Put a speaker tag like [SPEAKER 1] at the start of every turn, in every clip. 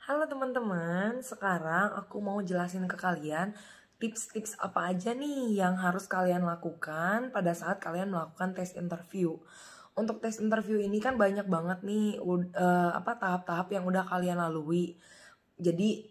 [SPEAKER 1] Halo teman-teman, sekarang aku mau jelasin ke kalian tips-tips apa aja nih yang harus kalian lakukan pada saat kalian melakukan tes interview. Untuk tes interview ini kan banyak banget nih tahap-tahap yang udah kalian lalui. Jadi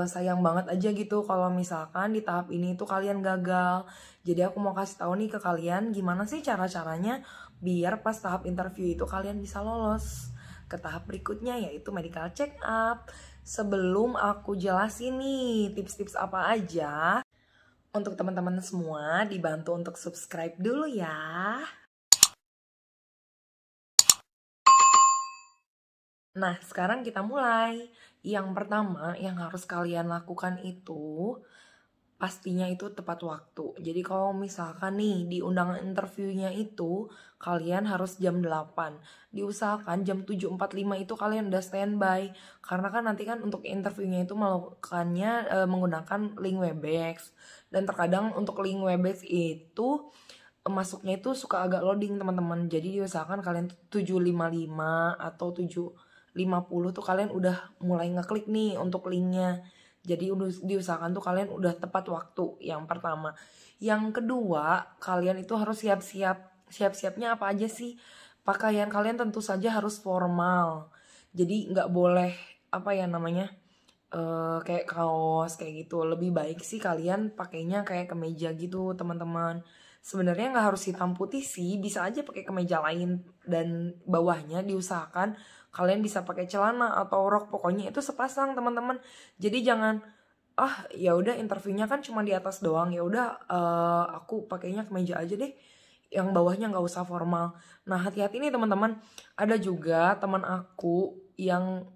[SPEAKER 1] sayang banget aja gitu kalau misalkan di tahap ini tuh kalian gagal. Jadi aku mau kasih tahu nih ke kalian gimana sih cara-caranya biar pas tahap interview itu kalian bisa lolos ke tahap berikutnya, yaitu medical check up. Sebelum aku jelasin nih tips-tips apa aja, untuk teman-teman semua dibantu untuk subscribe dulu ya. Nah, sekarang kita mulai. Yang pertama yang harus kalian lakukan itu pastinya itu tepat waktu. Jadi kalau misalkan nih di undangan interviewnya itu kalian harus jam 8. Diusahakan jam 7.45 itu kalian udah standby. Karena kan nanti kan untuk interviewnya itu melakukannya menggunakan link Webex. Dan terkadang untuk link Webex itu masuknya itu suka agak loading teman-teman. Jadi diusahakan kalian 7.55 atau 7.50 tuh kalian udah mulai ngeklik nih untuk linknya. Jadi diusahakan tuh kalian udah tepat waktu, yang pertama. Yang kedua, kalian itu harus siap-siap. Siap-siapnya apa aja sih? Pakaian kalian tentu saja harus formal. Jadi nggak boleh kayak kaos kayak gitu. Lebih baik sih kalian pakainya kayak kemeja gitu teman-teman. Sebenarnya nggak harus hitam putih sih, bisa aja pakai kemeja lain dan bawahnya diusahakan kalian bisa pakai celana atau rok, pokoknya itu sepasang teman-teman. Jadi jangan ya udah interviewnya kan cuma di atas doang, ya udah aku pakainya kemeja aja deh, yang bawahnya nggak usah formal. Nah hati-hati nih teman-teman, ada juga teman aku yang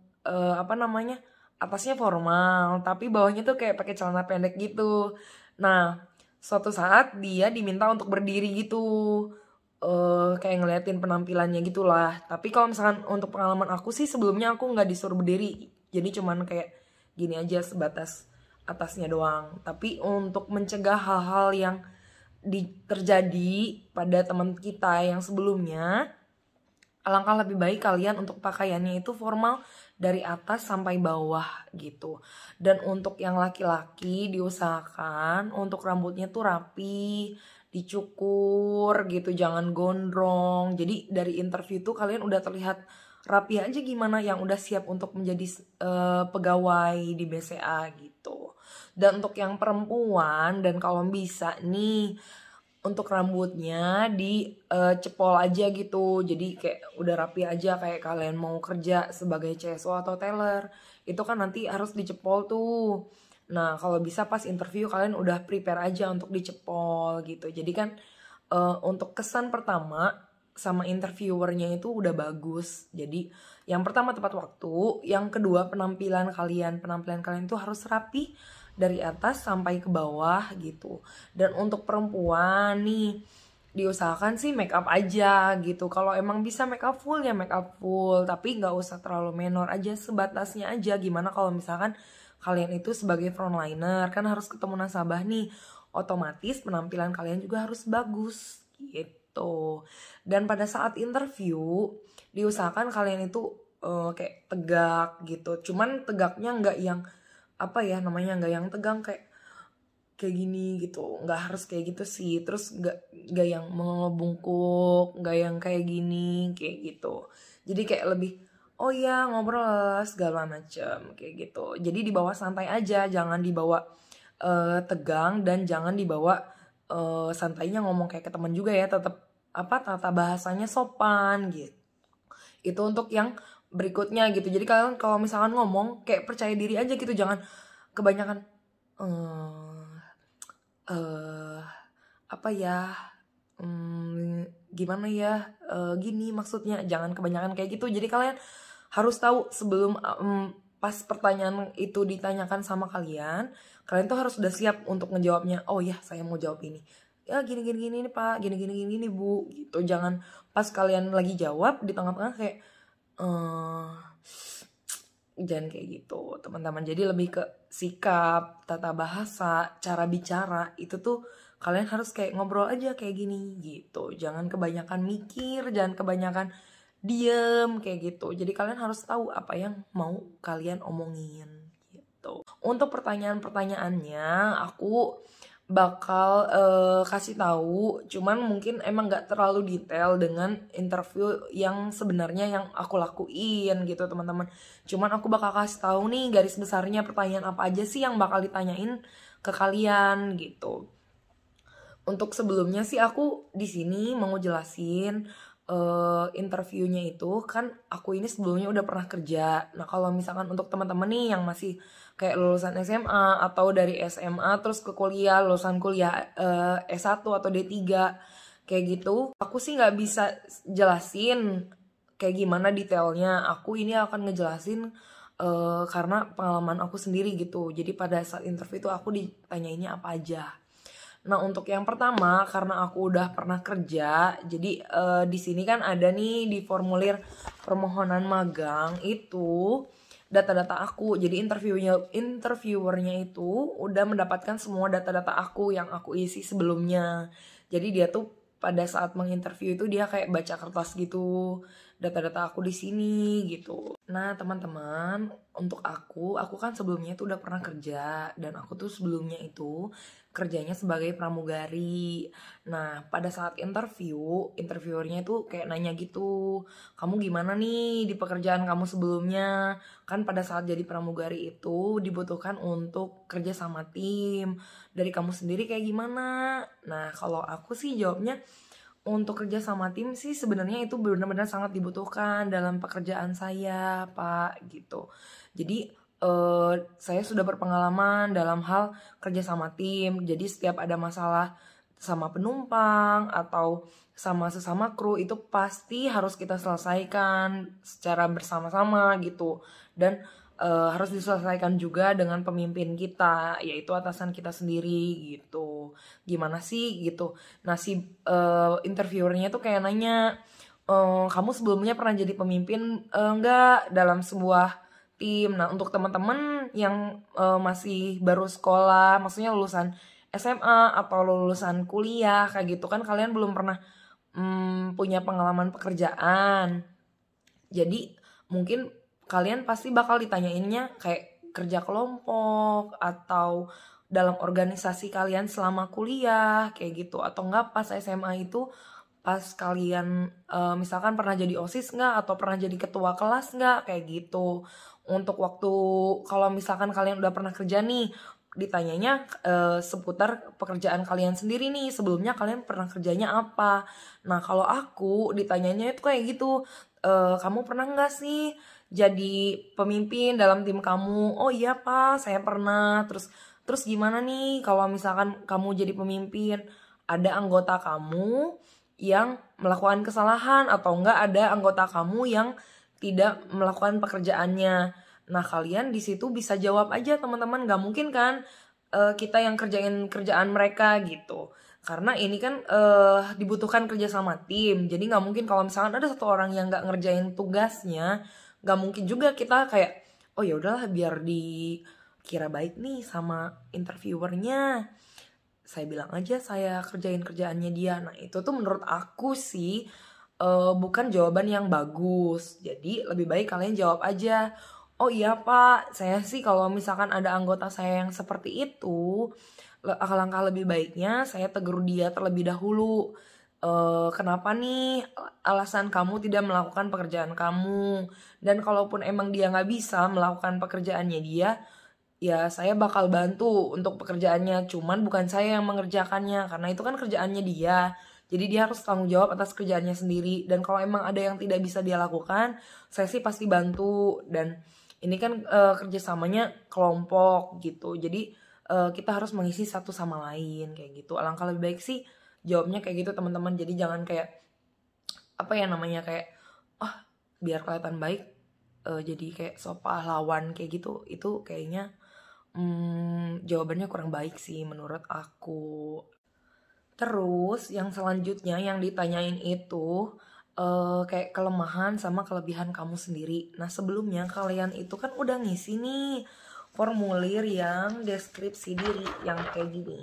[SPEAKER 1] atasnya formal tapi bawahnya tuh kayak pakai celana pendek gitu. Nah suatu saat dia diminta untuk berdiri gitu, kayak ngeliatin penampilannya gitulah. Tapi kalau misalkan untuk pengalaman aku sih, sebelumnya aku nggak disuruh berdiri, jadi cuman kayak gini aja sebatas atasnya doang. Tapi untuk mencegah hal-hal yang terjadi pada teman kita yang sebelumnya, alangkah lebih baik kalian untuk pakaiannya itu formal dari atas sampai bawah gitu. Dan untuk yang laki-laki diusahakan untuk rambutnya tuh rapi, dicukur gitu, jangan gondrong. Jadi dari interview tuh kalian udah terlihat rapi aja gimana yang udah siap untuk menjadi pegawai di BCA gitu. Dan untuk yang perempuan, dan kalau bisa nih untuk rambutnya cepol aja gitu. Jadi kayak udah rapi aja, kayak kalian mau kerja sebagai CSO atau teller. Itu kan nanti harus dicepol tuh. Nah, kalau bisa pas interview kalian udah prepare aja untuk dicepol gitu. Jadi kan untuk kesan pertama sama interviewernya itu udah bagus. Jadi yang pertama tepat waktu, yang kedua penampilan kalian itu harus rapi dari atas sampai ke bawah gitu. Dan untuk perempuan nih diusahakan sih make up aja gitu. Kalau emang bisa make up full ya make up full, tapi nggak usah terlalu menor aja, sebatasnya aja. Gimana kalau misalkan kalian itu sebagai frontliner kan harus ketemu nasabah nih, otomatis penampilan kalian juga harus bagus gitu. Dan pada saat interview diusahakan kalian itu kayak tegak gitu. Cuman tegaknya nggak yang nggak yang tegang kayak gini gitu, nggak harus kayak gitu sih. Terus nggak yang mengebungkuk, nggak yang kayak gini kayak gitu. Jadi kayak lebih oh ya ngobrol segala macam kayak gitu. Jadi dibawa santai aja, jangan dibawa tegang, dan jangan dibawa santainya ngomong kayak ke teman juga ya. Tetap tata bahasanya sopan gitu. Itu untuk yang berikutnya gitu. Jadi kalian kalau misalkan ngomong kayak percaya diri aja gitu, jangan kebanyakan gimana ya, gini maksudnya, jangan kebanyakan kayak gitu. Jadi kalian harus tahu sebelum pas pertanyaan itu ditanyakan sama kalian tuh harus udah siap untuk ngejawabnya. Oh ya, saya mau jawab ini ya, gini nih Pak, gini nih Bu gitu. Jangan pas kalian lagi jawab di tengah-tengah kayak jangan kayak gitu teman-teman. Jadi lebih ke sikap, tata bahasa, cara bicara itu tuh kalian harus kayak ngobrol aja kayak gini gitu. Jangan kebanyakan mikir, jangan kebanyakan diem kayak gitu. Jadi kalian harus tahu apa yang mau kalian omongin gitu. Untuk pertanyaan-pertanyaannya aku bakal kasih tahu, cuman mungkin emang nggak terlalu detail dengan interview yang sebenarnya yang aku lakuin gitu teman-teman. Cuman aku bakal kasih tahu nih garis besarnya pertanyaan apa aja sih yang bakal ditanyain ke kalian gitu. Untuk sebelumnya sih aku di sini mau jelasin interviewnya itu kan aku ini sebelumnya udah pernah kerja. Nah kalau misalkan untuk teman-teman nih yang masih kayak lulusan SMA atau dari SMA terus ke kuliah, lulusan kuliah S1 atau D3 kayak gitu, aku sih nggak bisa jelasin kayak gimana detailnya. Aku ini akan ngejelasin karena pengalaman aku sendiri gitu. Jadi pada saat interview itu aku ditanyainnya apa aja. Nah untuk yang pertama karena aku udah pernah kerja, jadi di sini kan ada nih di formulir permohonan magang itu data-data aku. Jadi interviewernya itu udah mendapatkan semua data-data aku yang aku isi sebelumnya. Jadi dia tuh pada saat menginterview itu dia kayak baca kertas gitu, data-data aku di sini gitu. Nah teman-teman, untuk aku kan sebelumnya itu udah pernah kerja dan aku tuh sebelumnya itu kerjanya sebagai pramugari. Nah pada saat interviewernya itu kayak nanya gitu, kamu gimana nih di pekerjaan kamu sebelumnya? Kan pada saat jadi pramugari itu dibutuhkan untuk kerja sama tim. Dari kamu sendiri kayak gimana? Nah kalau aku sih jawabnya untuk kerja sama tim sih sebenarnya itu benar-benar sangat dibutuhkan dalam pekerjaan saya, Pak, gitu. Jadi saya sudah berpengalaman dalam hal kerja sama tim. Jadi setiap ada masalah sama penumpang atau sama sesama kru itu pasti harus kita selesaikan secara bersama-sama gitu. Dan harus diselesaikan juga dengan pemimpin kita, yaitu atasan kita sendiri gitu. Gimana sih gitu. Nah si interviewernya tuh kayak nanya, kamu sebelumnya pernah jadi pemimpin enggak dalam sebuah tim. Nah untuk teman-teman yang masih baru sekolah, maksudnya lulusan SMA atau lulusan kuliah kayak gitu kan kalian belum pernah punya pengalaman pekerjaan. Jadi mungkin kalian pasti bakal ditanyainnya kayak kerja kelompok atau dalam organisasi kalian selama kuliah kayak gitu, atau enggak pas SMA itu pas kalian misalkan pernah jadi OSIS nggak atau pernah jadi ketua kelas nggak kayak gitu. Untuk waktu kalau misalkan kalian udah pernah kerja nih ditanyanya seputar pekerjaan kalian sendiri nih, sebelumnya kalian pernah kerjanya apa. Nah kalau aku ditanyanya itu kayak gitu, kamu pernah nggak sih jadi pemimpin dalam tim kamu? Oh iya Pak, saya pernah. Terus gimana nih kalau misalkan kamu jadi pemimpin, ada anggota kamu yang melakukan kesalahan atau enggak ada anggota kamu yang tidak melakukan pekerjaannya. Nah kalian di situ bisa jawab aja teman-teman, nggak mungkin kan kita yang kerjain kerjaan mereka gitu. Karena ini kan dibutuhkan kerja sama tim, jadi nggak mungkin kalau misalkan ada satu orang yang nggak ngerjain tugasnya, nggak mungkin juga kita kayak oh ya udahlah biar dikira baik nih sama interviewernya, saya bilang aja saya kerjain kerjaannya dia. Nah itu tuh menurut aku sih bukan jawaban yang bagus. Jadi lebih baik kalian jawab aja, oh iya Pak, saya sih kalau misalkan ada anggota saya yang seperti itu, alangkah lebih baiknya saya tegur dia terlebih dahulu. Kenapa nih alasan kamu tidak melakukan pekerjaan kamu? Dan kalaupun emang dia nggak bisa melakukan pekerjaannya dia, ya saya bakal bantu untuk pekerjaannya, cuman bukan saya yang mengerjakannya karena itu kan kerjaannya dia. Jadi dia harus tanggung jawab atas kerjaannya sendiri, dan kalau emang ada yang tidak bisa dia lakukan, saya sih pasti bantu. Dan ini kan kerjasamanya kelompok gitu, jadi kita harus mengisi satu sama lain kayak gitu. Alangkah lebih baik sih jawabnya kayak gitu teman-teman. Jadi jangan kayak apa ya namanya kayak biar kelihatan baik jadi kayak so pahlawan kayak gitu. Itu kayaknya jawabannya kurang baik sih menurut aku. Terus yang selanjutnya yang ditanyain itu kayak kelemahan sama kelebihan kamu sendiri. Nah sebelumnya kalian itu kan udah ngisi nih formulir yang deskripsi diri yang kayak gini.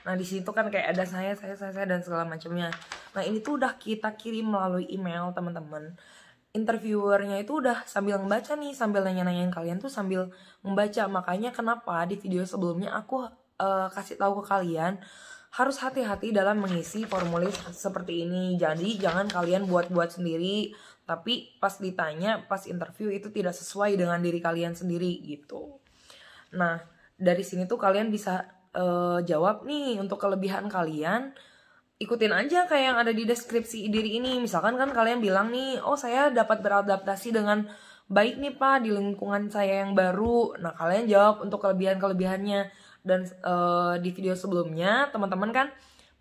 [SPEAKER 1] Nah di situ kan kayak ada saya dan segala macamnya. Nah ini tuh udah kita kirim melalui email teman-teman. Interviewernya itu udah sambil membaca nih, sambil nanya-nanyain kalian tuh sambil membaca. Makanya kenapa di video sebelumnya aku kasih tahu ke kalian harus hati-hati dalam mengisi formulir seperti ini. Jadi jangan kalian buat-buat sendiri, tapi pas ditanya, pas interview itu tidak sesuai dengan diri kalian sendiri gitu. Nah dari sini tuh kalian bisa jawab nih untuk kelebihan kalian. Ikutin aja kayak yang ada di deskripsi diri ini. Misalkan kan kalian bilang nih, oh saya dapat beradaptasi dengan baik nih Pak di lingkungan saya yang baru. Nah kalian jawab untuk kelebihan-kelebihannya. Dan di video sebelumnya teman-teman kan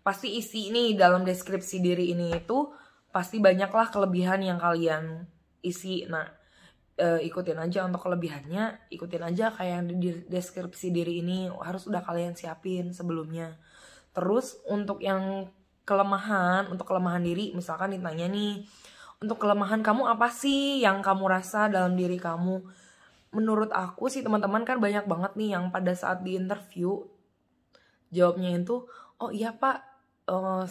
[SPEAKER 1] pasti isi nih dalam deskripsi diri ini itu pasti banyaklah kelebihan yang kalian isi. Nah ikutin aja untuk kelebihannya, ikutin aja kayak yang di deskripsi diri ini harus udah kalian siapin sebelumnya. Terus untuk yang untuk kelemahan diri, misalkan ditanya nih, untuk kelemahan kamu apa sih yang kamu rasa dalam diri kamu? Menurut aku sih teman-teman kan banyak banget nih yang pada saat di interview jawabnya itu, oh iya Pak,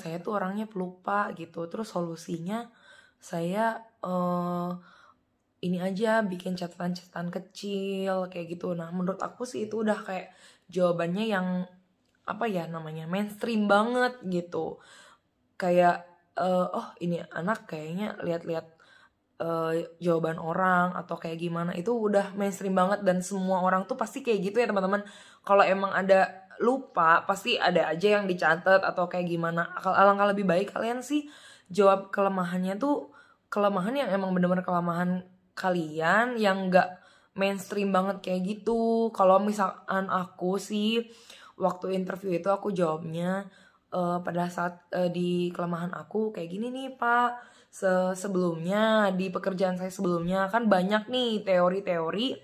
[SPEAKER 1] saya tuh orangnya pelupa gitu. Terus solusinya saya ini aja bikin catatan-catatan kecil kayak gitu. Nah menurut aku sih itu udah kayak jawabannya yang apa ya namanya mainstream banget gitu. Kayak oh ini anak kayaknya lihat-lihat jawaban orang atau kayak gimana itu udah mainstream banget dan semua orang tuh pasti kayak gitu ya teman-teman. Kalau emang ada lupa pasti ada aja yang dicatat atau kayak gimana. Alangkah lebih baik kalian sih jawab kelemahannya tuh kelemahan yang emang bener-bener kelemahan kalian yang gak mainstream banget kayak gitu. Kalau misalkan aku sih waktu interview itu aku jawabnya pada saat di kelemahan aku kayak gini nih Pak. Sebelumnya di pekerjaan saya sebelumnya kan banyak nih teori-teori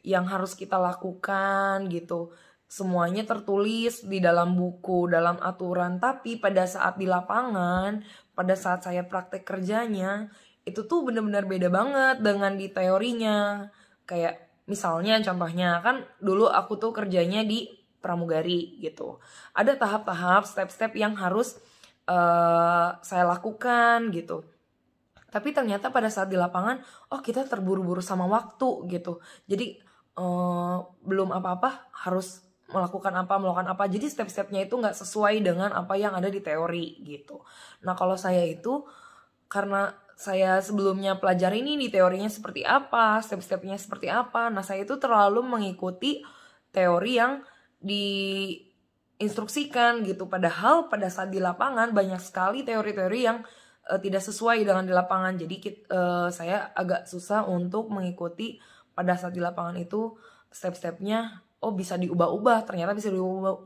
[SPEAKER 1] yang harus kita lakukan gitu. Semuanya tertulis di dalam buku, dalam aturan. Tapi pada saat di lapangan, pada saat saya praktek kerjanya, itu tuh benar-benar beda banget dengan di teorinya. Kayak misalnya contohnya kan dulu aku tuh kerjanya di pramugari gitu. Ada tahap-tahap, step-step yang harus saya lakukan gitu. Tapi ternyata pada saat di lapangan, oh kita terburu-buru sama waktu gitu. Jadi belum apa-apa harus melakukan apa. Jadi step-stepnya itu nggak sesuai dengan apa yang ada di teori gitu. Nah kalau saya itu karena saya sebelumnya pelajari ini di teorinya seperti apa, step-stepnya seperti apa. Nah saya itu terlalu mengikuti teori yang diinstruksikan gitu. Padahal pada saat di lapangan banyak sekali teori-teori yang tidak sesuai dengan di lapangan. Jadi saya agak susah untuk mengikuti pada saat di lapangan itu step-stepnya. Oh bisa diubah-ubah, ternyata bisa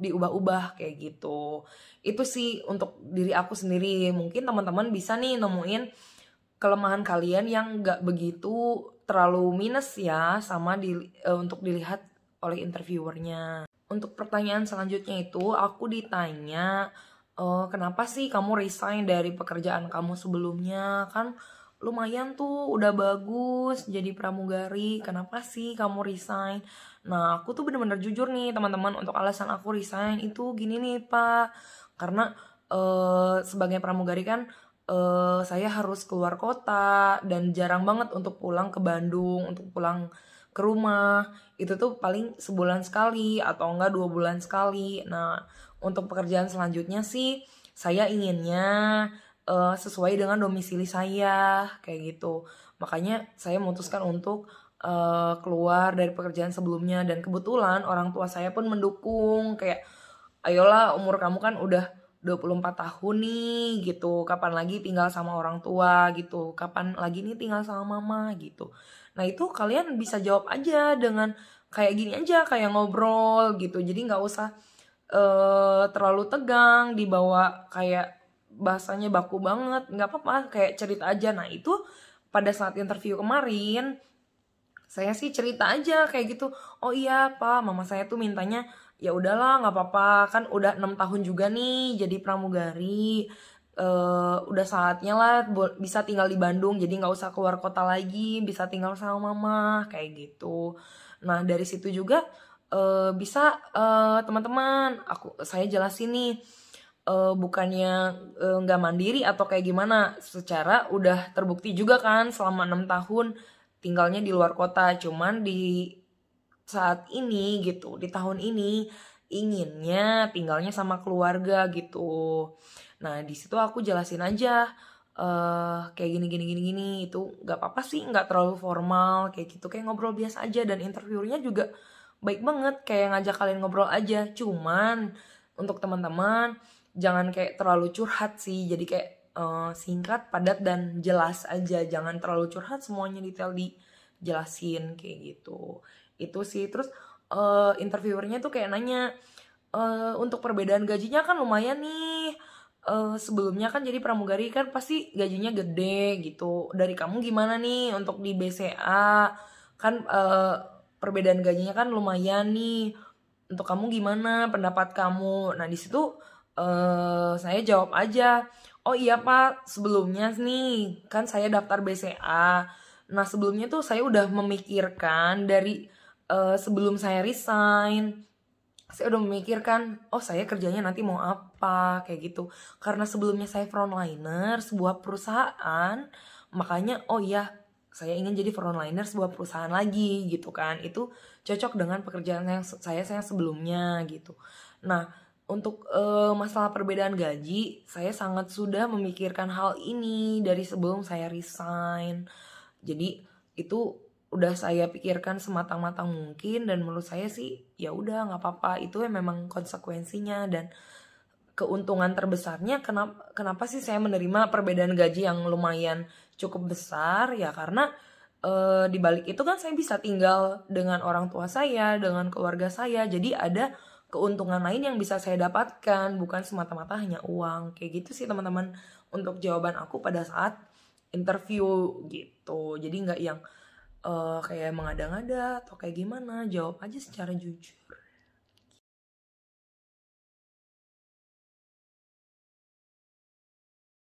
[SPEAKER 1] diubah-ubah kayak gitu. Itu sih untuk diri aku sendiri. Mungkin teman-teman bisa nih nemuin kelemahan kalian yang gak begitu terlalu minus ya sama untuk dilihat oleh interviewernya. Untuk pertanyaan selanjutnya itu aku ditanya, kenapa sih kamu resign dari pekerjaan kamu sebelumnya? Kan lumayan tuh udah bagus jadi pramugari, kenapa sih kamu resign? Nah aku tuh bener-bener jujur nih teman-teman, untuk alasan aku resign itu gini nih Pak. Karena sebagai pramugari kan saya harus keluar kota dan jarang banget untuk pulang ke Bandung, untuk pulang ke rumah. Itu tuh paling sebulan sekali atau enggak 2 bulan sekali. Nah untuk pekerjaan selanjutnya sih saya inginnya sesuai dengan domisili saya kayak gitu. Makanya saya memutuskan untuk keluar dari pekerjaan sebelumnya. Dan kebetulan orang tua saya pun mendukung, kayak ayolah umur kamu kan udah 24 tahun nih gitu, kapan lagi tinggal sama orang tua gitu, kapan lagi nih tinggal sama mama gitu. Nah itu kalian bisa jawab aja dengan kayak gini aja, kayak ngobrol gitu. Jadi gak usah terlalu tegang, dibawa kayak bahasanya baku banget, nggak apa-apa, kayak cerita aja. Nah itu pada saat interview kemarin saya sih cerita aja kayak gitu, oh iya Pak, mama saya tuh mintanya ya udahlah nggak apa-apa, kan udah 6 tahun juga nih jadi pramugari, udah saatnya lah bisa tinggal di Bandung, jadi nggak usah keluar kota lagi, bisa tinggal sama mama kayak gitu. Nah dari situ juga bisa teman-teman saya jelasin nih bukannya nggak mandiri atau kayak gimana, secara udah terbukti juga kan selama 6 tahun tinggalnya di luar kota. Cuman di saat ini gitu, di tahun ini inginnya tinggalnya sama keluarga gitu. Nah di situ aku jelasin aja kayak gini gini gini gini, itu nggak apa-apa sih, nggak terlalu formal kayak gitu, kayak ngobrol biasa aja. Dan interviewnya juga baik banget, kayak ngajak kalian ngobrol aja. Cuman untuk teman-teman jangan kayak terlalu curhat sih, jadi kayak singkat, padat, dan jelas aja. Jangan terlalu curhat, semuanya detail dijelasin kayak gitu. Itu sih. Terus interviewernya tuh kayak nanya, untuk perbedaan gajinya kan lumayan nih. Sebelumnya kan jadi pramugari kan pasti gajinya gede gitu. Dari kamu gimana nih untuk di BCA? Kan perbedaan gajinya kan lumayan nih. Untuk kamu gimana pendapat kamu? Nah di situ saya jawab aja, oh iya Pak, sebelumnya nih kan saya daftar BCA. Nah sebelumnya tuh saya udah memikirkan dari sebelum saya resign, saya udah memikirkan, oh saya kerjanya nanti mau apa, kayak gitu. Karena sebelumnya saya frontliner sebuah perusahaan, makanya oh iya saya ingin jadi frontliner sebuah perusahaan lagi gitu kan. Itu cocok dengan pekerjaan yang saya sebelumnya gitu. Nah untuk masalah perbedaan gaji, saya sangat sudah memikirkan hal ini dari sebelum saya resign. Jadi itu udah saya pikirkan sematang-matang mungkin, dan menurut saya sih ya udah nggak apa-apa, itu ya memang konsekuensinya. Dan keuntungan terbesarnya kenapa sih saya menerima perbedaan gaji yang lumayan cukup besar, ya karena di balik itu kan saya bisa tinggal dengan orang tua saya, dengan keluarga saya. Jadi ada keuntungan lain yang bisa saya dapatkan, bukan semata-mata hanya uang. Kayak gitu sih teman-teman untuk jawaban aku pada saat interview gitu. Jadi nggak yang kayak mengada-ngada atau kayak gimana, jawab aja secara jujur.